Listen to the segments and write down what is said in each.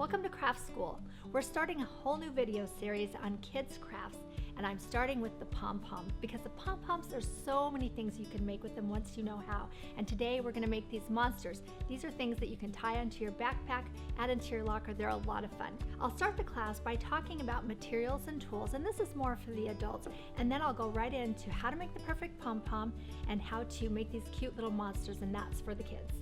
Welcome to Craft School. We're starting a whole new video series on kids crafts, and I'm starting with the pom-pom because the pom-poms, there's so many things you can make with them once you know how. And today we're going to make these monsters. These are things that you can tie onto your backpack, add into your locker. They're a lot of fun. I'll start the class by talking about materials and tools, and this is more for the adults, and then I'll go right into how to make the perfect pom-pom and how to make these cute little monsters, and that's for the kids.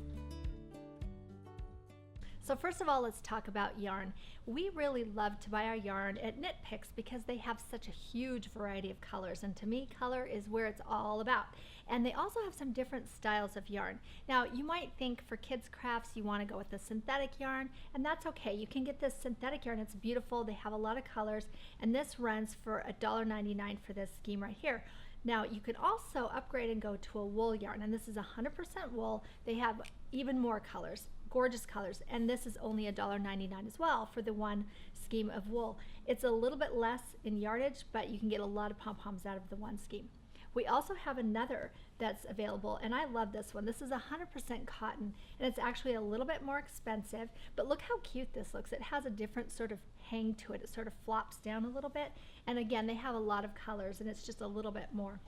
So first of all, let's talk about yarn. We really love to buy our yarn at Knit Picks because they have such a huge variety of colors, and to me, color is where it's all about. And they also have some different styles of yarn. Now, you might think for kids crafts you want to go with the synthetic yarn, and that's okay. You can get this synthetic yarn. It's beautiful. They have a lot of colors, and this runs for $1.99 for this scheme right here. Now, you could also upgrade and go to a wool yarn, and this is 100% wool. They have even more colors, gorgeous colors, and this is only $1.99 as well for the one scheme of wool. It's a little bit less in yardage, but you can get a lot of pom-poms out of the one scheme. We also have another that's available, and I love this one. This is 100% cotton, and it's actually a little bit more expensive, but look how cute this looks. It has a different sort of hang to it. It sort of flops down a little bit, and again, they have a lot of colors, and it's just a little bit more.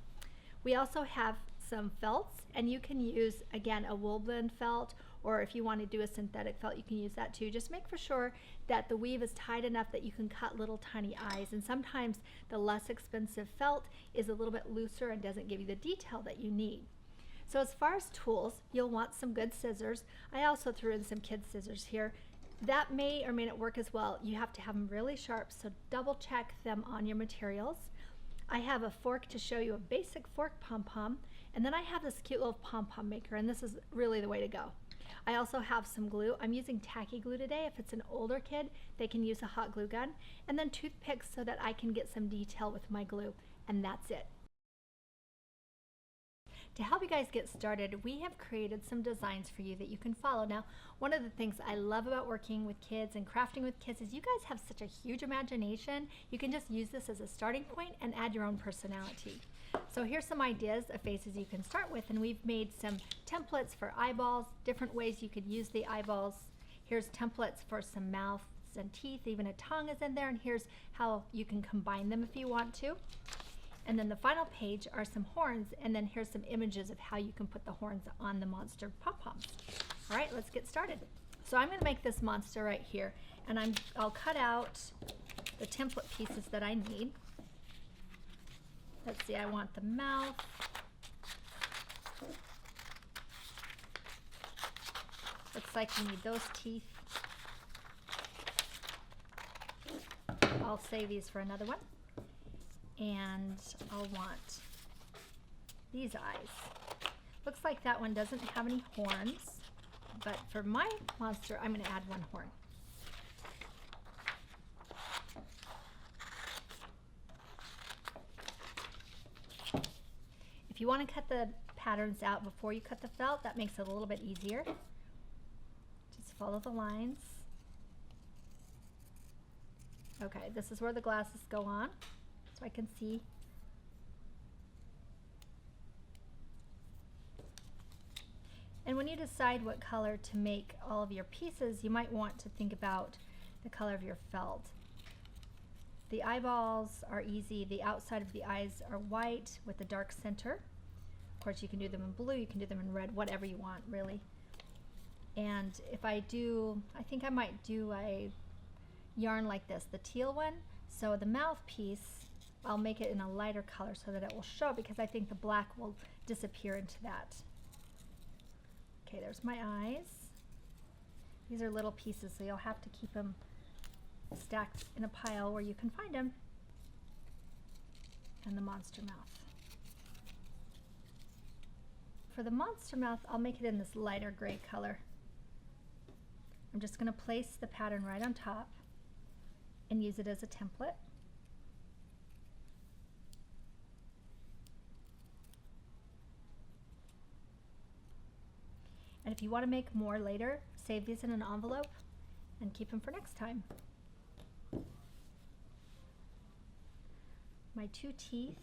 We also have some felts, and you can use, again, a wool blend felt, or if you want to do a synthetic felt, you can use that too. Just make for sure that the weave is tight enough that you can cut little tiny eyes, and sometimes the less expensive felt is a little bit looser and doesn't give you the detail that you need. So as far as tools, you'll want some good scissors. I also threw in some kid scissors here. That may or may not work as well. You have to have them really sharp, so double check them on your materials. I have a fork to show you a basic fork pom-pom, and then I have this cute little pom-pom maker, and this is really the way to go. I also have some glue. I'm using tacky glue today. If it's an older kid, they can use a hot glue gun, and then toothpicks so that I can get some detail with my glue, and that's it. To help you guys get started, we have created some designs for you that you can follow. Now, one of the things I love about working with kids and crafting with kids is you guys have such a huge imagination. You can just use this as a starting point and add your own personality. So here's some ideas of faces you can start with, and we've made some templates for eyeballs, different ways you could use the eyeballs. Here's templates for some mouths and teeth, even a tongue is in there, and here's how you can combine them if you want to. And then the final page are some horns, and then here's some images of how you can put the horns on the monster pom-poms. All right, let's get started. So I'm going to make this monster right here, and I'll cut out the template pieces that I need. Let's see, I want the mouth. Looks like you need those teeth. I'll save these for another one. And I'll want these eyes. Looks like that one doesn't have any horns, but for my monster, I'm going to add one horn. If you want to cut the patterns out before you cut the felt, that makes it a little bit easier. Just follow the lines. Okay, this is where the glasses go on, so I can see. And when you decide what color to make all of your pieces, you might want to think about the color of your felt. The eyeballs are easy. The outside of the eyes are white with a dark center. Of course, you can do them in blue, you can do them in red, whatever you want, really. And if I think I might do a yarn like this, the teal one. So the mouthpiece, I'll make it in a lighter color so that it will show, because I think the black will disappear into that. Okay, there's my eyes. These are little pieces, so you'll have to keep them stacked in a pile where you can find them. And the monster mouth. For the monster mouth, I'll make it in this lighter gray color. I'm just going to place the pattern right on top and use it as a template. And if you want to make more later, save these in an envelope and keep them for next time. My two teeth,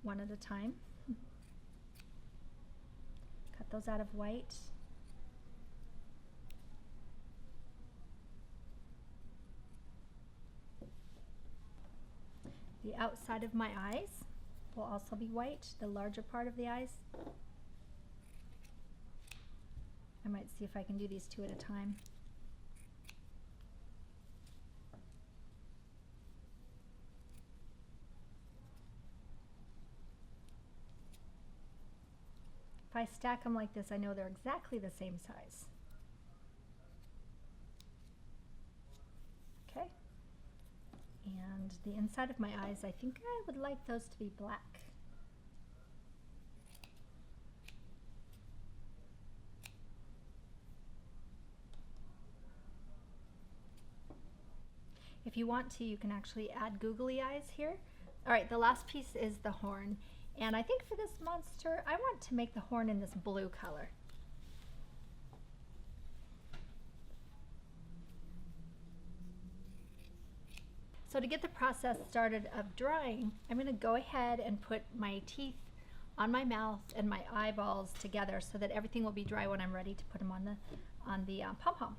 one at a time. Cut those out of white. the outside of my eyes will also be white, the larger part of the eyes. I might see if I can do these two at a time. If I stack them like this, I know they're exactly the same size. Okay. And the inside of my eyes, I think I would like those to be black. If you want to, you can actually add googly eyes here. All right, the last piece is the horn. And I think for this monster, I want to make the horn in this blue color. So to get the process started of drawing, I'm going to go ahead and put my teeth on my mouth and my eyeballs together so that everything will be dry when I'm ready to put them on the pom-pom.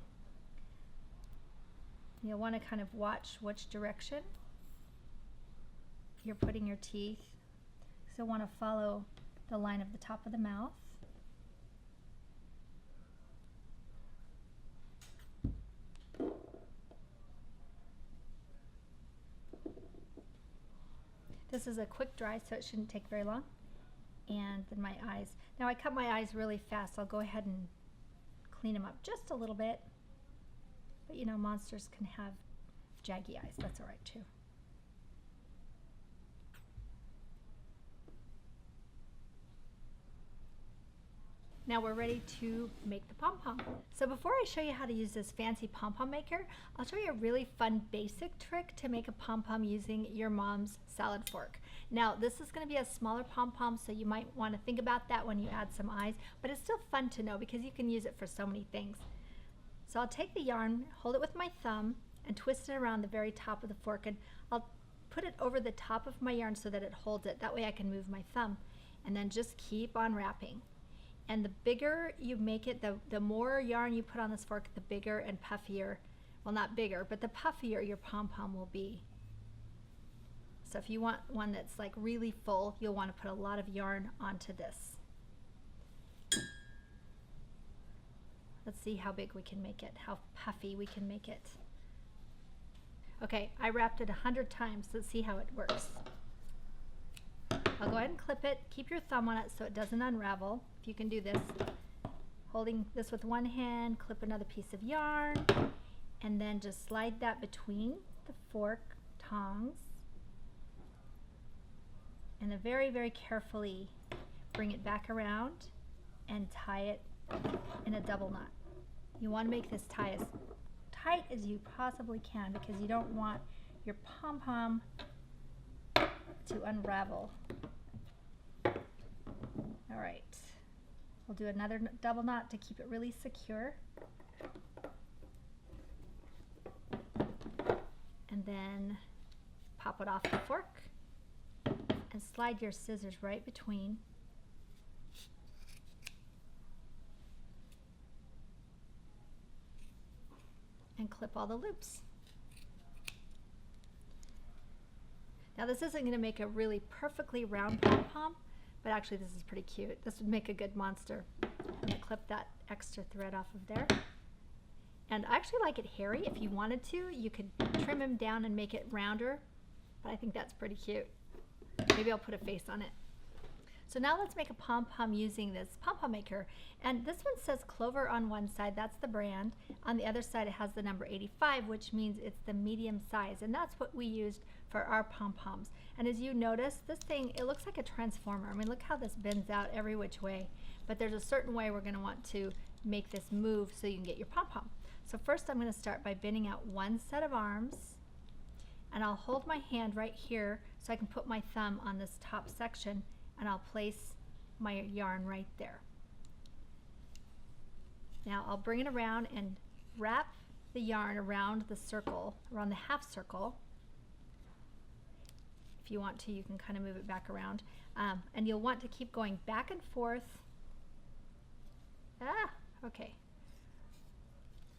You'll want to kind of watch which direction you're putting your teeth. So want to follow the line of the top of the mouth. This is a quick dry, so it shouldn't take very long. And then my eyes. Now I cut my eyes really fast. I'll go ahead and clean them up just a little bit. But you know, monsters can have jaggy eyes. That's all right too. Now we're ready to make the pom-pom. So before I show you how to use this fancy pom-pom maker, I'll show you a really fun basic trick to make a pom-pom using your mom's salad fork. Now this is going to be a smaller pom-pom, so you might want to think about that when you add some eyes, but it's still fun to know because you can use it for so many things. So I'll take the yarn, hold it with my thumb, and twist it around the very top of the fork, and I'll put it over the top of my yarn so that it holds it. That way I can move my thumb, and then just keep on wrapping. And the bigger you make it, the more yarn you put on this fork, the bigger and puffier, well not bigger, but the puffier your pom-pom will be. So if you want one that's like really full, you'll want to put a lot of yarn onto this. Let's see how big we can make it, how puffy we can make it. Okay, I wrapped it 100 times. Let's see how it works. I'll go ahead and clip it. Keep your thumb on it so it doesn't unravel. If you can do this, holding this with one hand, clip another piece of yarn, and then just slide that between the fork tongs, and then very, very carefully bring it back around and tie it in a double knot. You want to make this tie as tight as you possibly can because you don't want your pom-pom to unravel. All right, we'll do another double knot to keep it really secure. And then pop it off the fork and slide your scissors right between. And clip all the loops. Now this isn't going to make a really perfectly round pom-pom, but actually this is pretty cute. This would make a good monster. I'm going to clip that extra thread off of there. And I actually like it hairy. If you wanted to, you could trim him down and make it rounder, but I think that's pretty cute. Maybe I'll put a face on it. So now let's make a pom-pom using this pom-pom maker. And this one says Clover on one side, that's the brand. On the other side it has the number 85, which means it's the medium size. And that's what we used for our pom-poms. And as you notice, this thing, it looks like a transformer. I mean, look how this bends out every which way. But there's a certain way we're gonna want to make this move so you can get your pom-pom. So first I'm gonna start by bending out one set of arms. And I'll hold my hand right here so I can put my thumb on this top section, and I'll place my yarn right there. Now I'll bring it around and wrap the yarn around the circle, around the half circle. If you want to, you can kind of move it back around. And you'll want to keep going back and forth. Okay.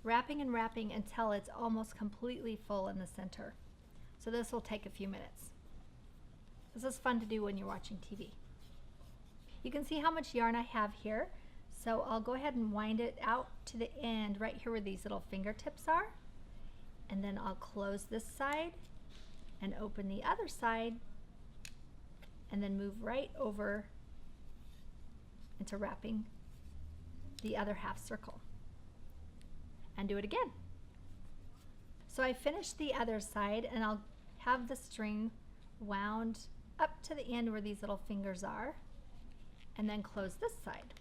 Wrapping and wrapping until it's almost completely full in the center. So this will take a few minutes. This is fun to do when you're watching TV. You can see how much yarn I have here. So I'll go ahead and wind it out to the end right here where these little fingertips are. And then I'll close this side and open the other side and then move right over into wrapping the other half circle. And do it again. So I finished the other side and I'll have the string wound up to the end where these little fingers are and then close this side.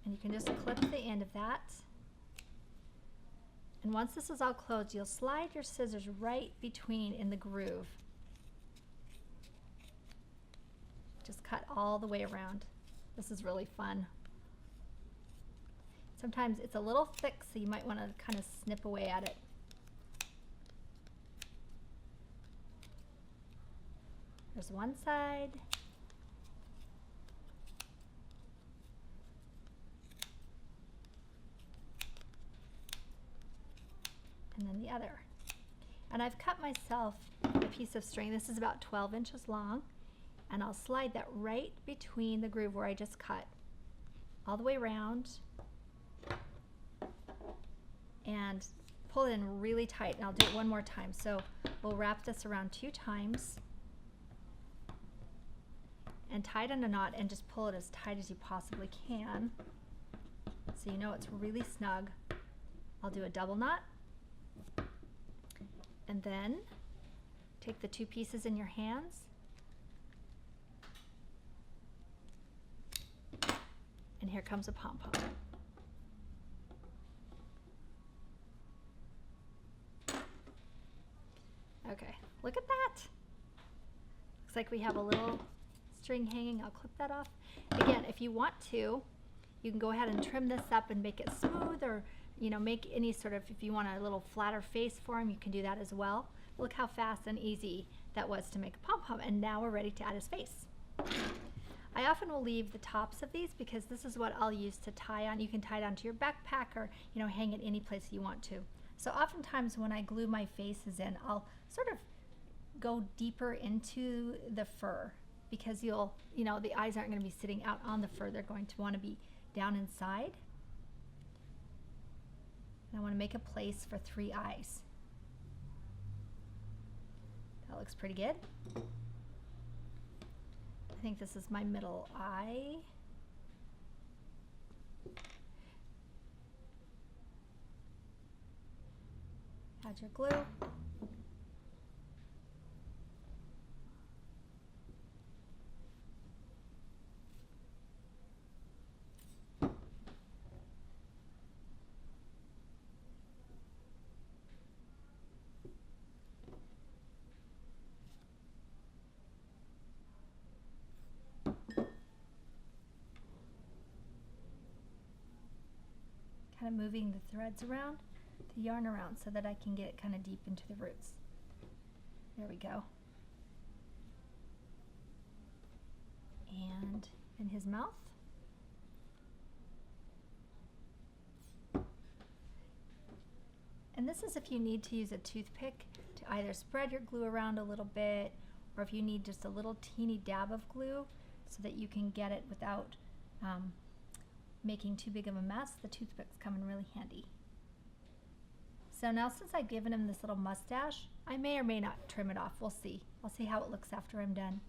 And you can just clip the end of that. And once this is all closed, you'll slide your scissors right between in the groove. Just cut all the way around. This is really fun. Sometimes it's a little thick, so you might want to kind of snip away at it. There's one side. And then the other. And I've cut myself a piece of string. This is about 12 inches long. And I'll slide that right between the groove where I just cut, all the way around, and pull it in really tight. And I'll do it one more time. So we'll wrap this around 2 times and tie it in a knot and just pull it as tight as you possibly can so you know it's really snug. I'll do a double knot and then take the 2 pieces in your hands and here comes a pom-pom. Okay, look at that. Looks like we have a little string hanging. I'll clip that off. Again, if you want to, you can go ahead and trim this up and make it smooth, or make any sort of, if you want a little flatter face for him, you can do that as well. Look how fast and easy that was to make a pom-pom, and now we're ready to add his face. I often will leave the tops of these because this is what I'll use to tie on. You can tie it onto your backpack or hang it any place you want to. So oftentimes when I glue my faces in, I'll sort of go deeper into the fur because the eyes aren't going to be sitting out on the fur. They're going to want to be down inside. And I want to make a place for 3 eyes. That looks pretty good. I think this is my middle eye. Add your glue. Kind of moving the threads around, the yarn around, so that I can get it kind of deep into the roots. There we go. And in his mouth. And this is if you need to use a toothpick to either spread your glue around a little bit, or if you need just a little teeny dab of glue so that you can get it without making too big of a mess, the toothpicks come in really handy. So now, since I've given him this little mustache, I may or may not trim it off. We'll see. I'll see how it looks after I'm done.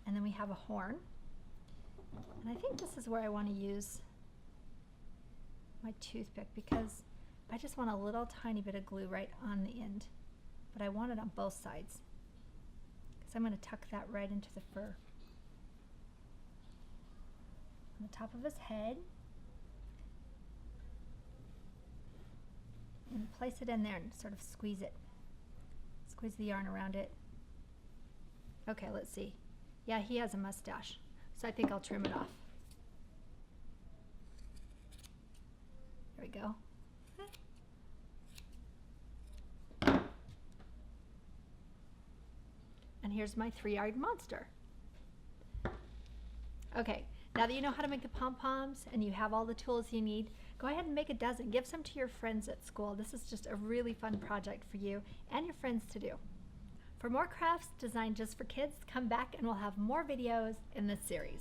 And then we have a horn. And I think this is where I want to use my toothpick because I just want a little tiny bit of glue right on the end. But I want it on both sides because I'm going to tuck that right into the fur. On the top of his head, and place it in there and sort of squeeze it. Squeeze the yarn around it. Okay, let's see. Yeah, he has a mustache, so I think I'll trim it off. There we go. And here's my 3-eyed monster. Okay. Now that you know how to make the pom-poms and you have all the tools you need, go ahead and make a dozen. Give some to your friends at school. This is just a really fun project for you and your friends to do. For more crafts designed just for kids, come back and we'll have more videos in this series.